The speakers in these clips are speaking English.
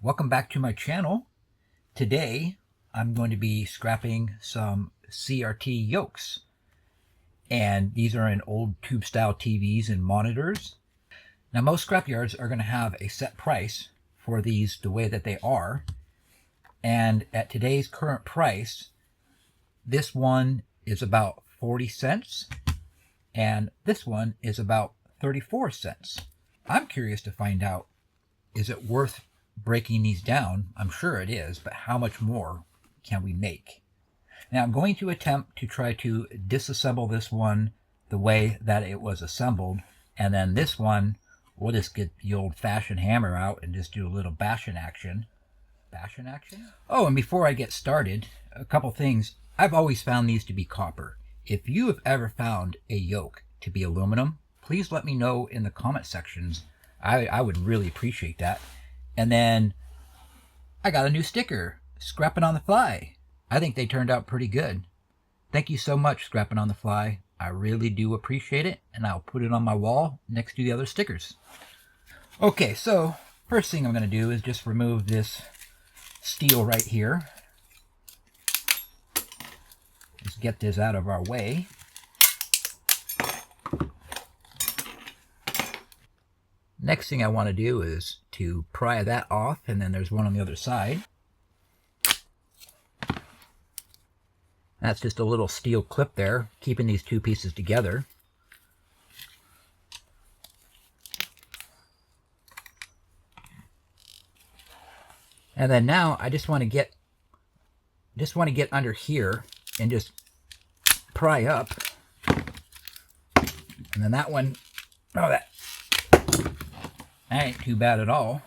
Welcome back to my channel. Today I'm going to be scrapping some CRT yokes, and these are in old tube style TVs and monitors. Now most scrapyards are going to have a set price for these the way that they are, and at today's current price this one is about 40 cents and this one is about 34 cents. I'm curious to find out, is it worth breaking these down? I'm sure it is, but how much more can we make? Now I'm going to attempt to try to disassemble this one the way that it was assembled, and then this one we'll just get the old-fashioned hammer out and just do a little bashing action. Bashing action? Oh, and before I get started, a couple things. I've always found these to be copper. If you have ever found a yoke to be aluminum, please let me know in the comment sections. I would really appreciate that. And then I got a new sticker, Scrapping on the Fly. I think they turned out pretty good. Thank you so much, Scrapping on the Fly. I really do appreciate it, and I'll put it on my wall next to the other stickers. Okay, so first thing I'm going to do is just remove this steel right here. Just get this out of our way. Next thing I want to do is to pry that off, and then there's one on the other side. That's just a little steel clip there, keeping these two pieces together. And then now I just want to get under here and just pry up. And then that one, oh, that ain't too bad at all.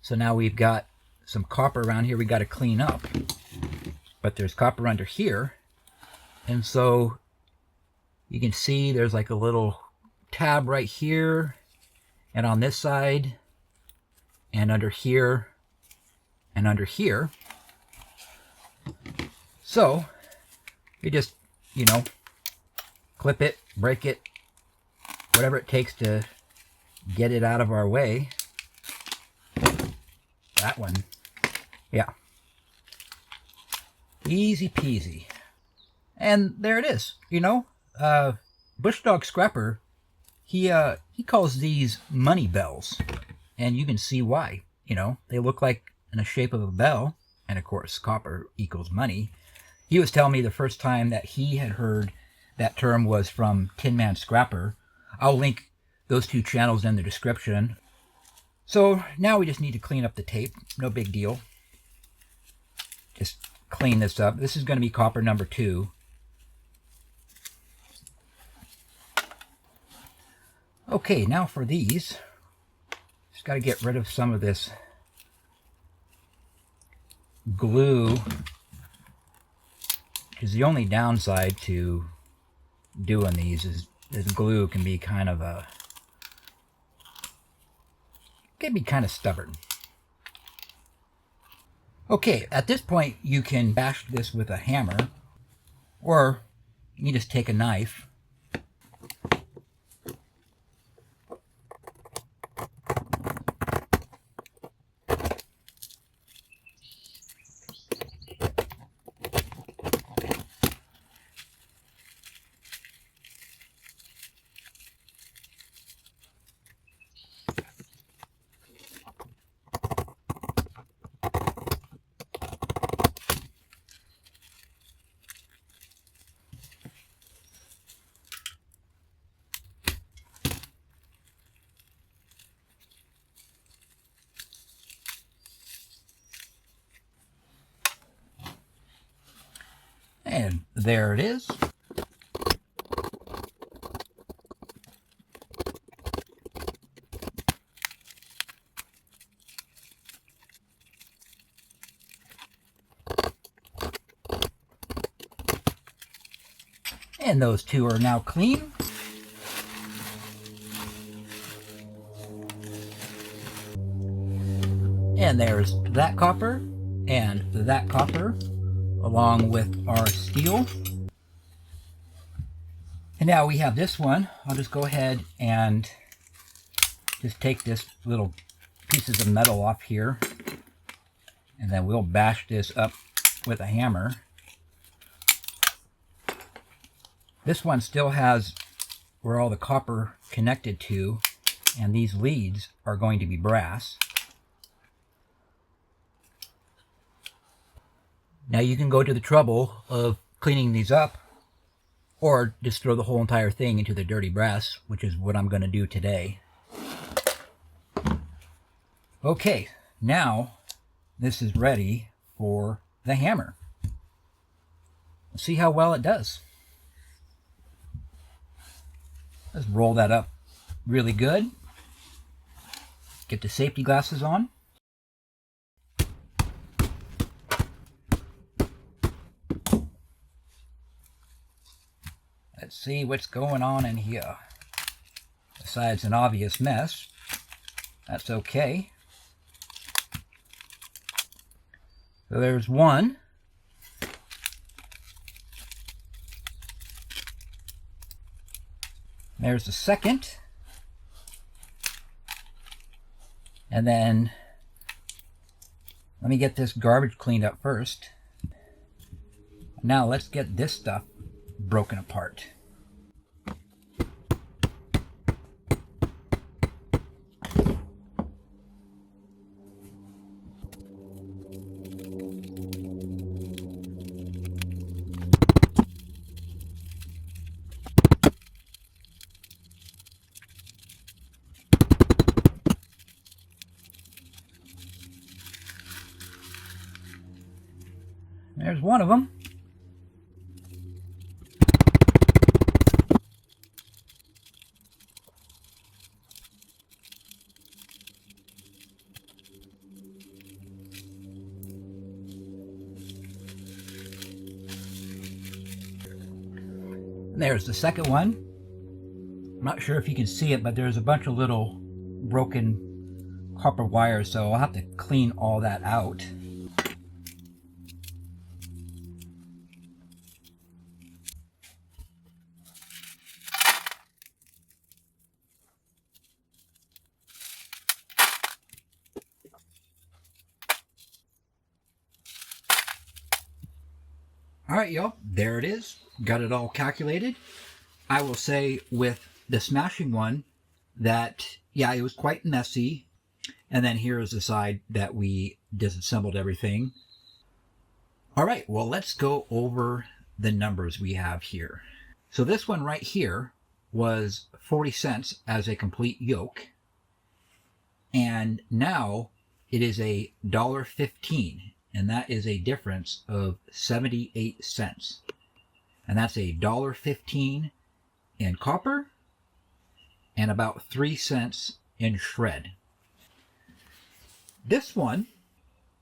So now we've got some copper around here we got to clean up. But there's copper under here. And so you can see there's like a little tab right here, and on this side, and under here, and under here. So you just, clip it, break it, whatever it takes to get it out of our way. That one, yeah. Easy peasy. And there it is, Bushdog Scrapper, he calls these money bells. And you can see why, they look like in the shape of a bell. And of course, copper equals money. He was telling me the first time that he had heard that term was from Tin Man Scrapper. I'll link those two channels in the description. So now we just need to clean up the tape. No big deal. Just clean this up. This is going to be copper number 2. Okay, now for these, just got to get rid of some of this glue, because the only downside to doing these is this glue can be kind of stubborn. Okay, at this point you can bash this with a hammer, or you can just take a knife. And there it is. And those two are now clean. And there's that copper and that copper along with our steel. And now we have this one. I'll just go ahead and just take this little pieces of metal off here. And then we'll bash this up with a hammer. This one still has where all the copper connected to, and these leads are going to be brass. Now you can go to the trouble of cleaning these up, or just throw the whole entire thing into the dirty brass, which is what I'm going to do today. Okay, now this is ready for the hammer. Let's see how well it does. Let's roll that up really good. Get the safety glasses on. Let's see what's going on in here. Besides an obvious mess, that's okay. So there's one. There's the second. And then, let me get this garbage cleaned up first. Now let's get this stuff broken apart. There's one of them. There's the second one. I'm not sure if you can see it, but there's a bunch of little broken copper wires, so I'll have to clean all that out. All right, y'all, there it is. Got it all calculated. I will say with the smashing one that, yeah, it was quite messy. And then here is the side that we disassembled everything. All right, well, let's go over the numbers we have here. So this one right here was 40 cents as a complete yoke. And now it is $1.15. And that is a difference of 78 cents. And that's $1.15 in copper and about 3 cents in shred. This one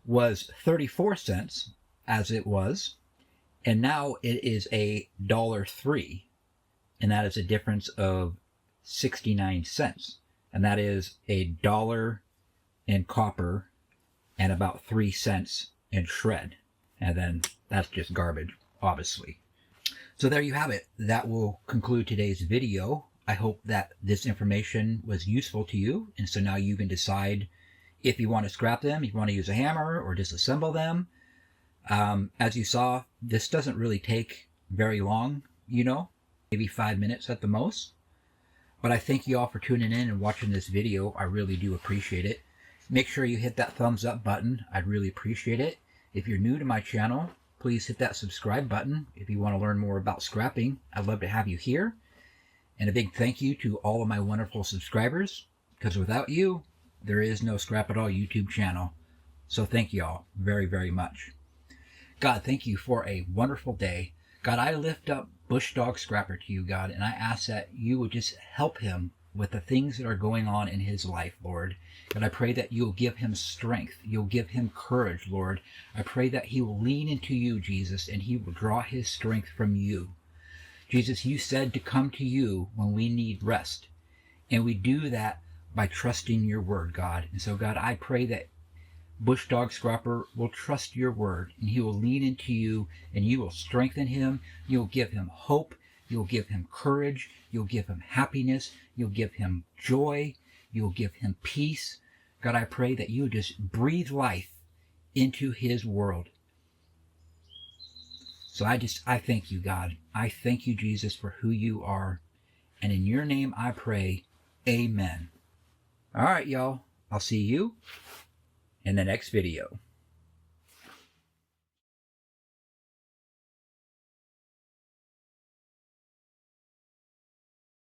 was 34 cents as it was, and now it is $1.03, and that is a difference of 69 cents. And that is $1 in copper and about 3 cents in shred. And then that's just garbage, obviously. So there you have it. That will conclude today's video. I hope that this information was useful to you, and so now you can decide if you want to scrap them, if you want to use a hammer or disassemble them. As you saw, this doesn't really take very long, you know, maybe 5 minutes at the most. But I thank you all for tuning in and watching this video. I really do appreciate it. Make sure you hit that thumbs up button. I'd really appreciate it. If you're new to my channel, please hit that subscribe button. If you want to learn more about scrapping, I'd love to have you here. And a big thank you to all of my wonderful subscribers, because without you, there is no Scrap It All YouTube channel. So thank you all very, very much. God, thank you for a wonderful day. God, I lift up Bush Dog Scrapper to you, God, and I ask that you would just help him with the things that are going on in his life, Lord. And I pray that you'll give him strength. You'll give him courage, Lord. I pray that he will lean into you, Jesus, and he will draw his strength from you. Jesus, you said to come to you when we need rest. And we do that by trusting your word, God. And so, God, I pray that Bush Dog Scrapper will trust your word, and he will lean into you, and you will strengthen him. You'll give him hope. You'll give him courage. You'll give him happiness. You'll give him joy. You'll give him peace. God, I pray that you just breathe life into his world. So I thank you, God. I thank you, Jesus, for who you are. And in your name I pray, amen. All right, y'all. I'll see you in the next video.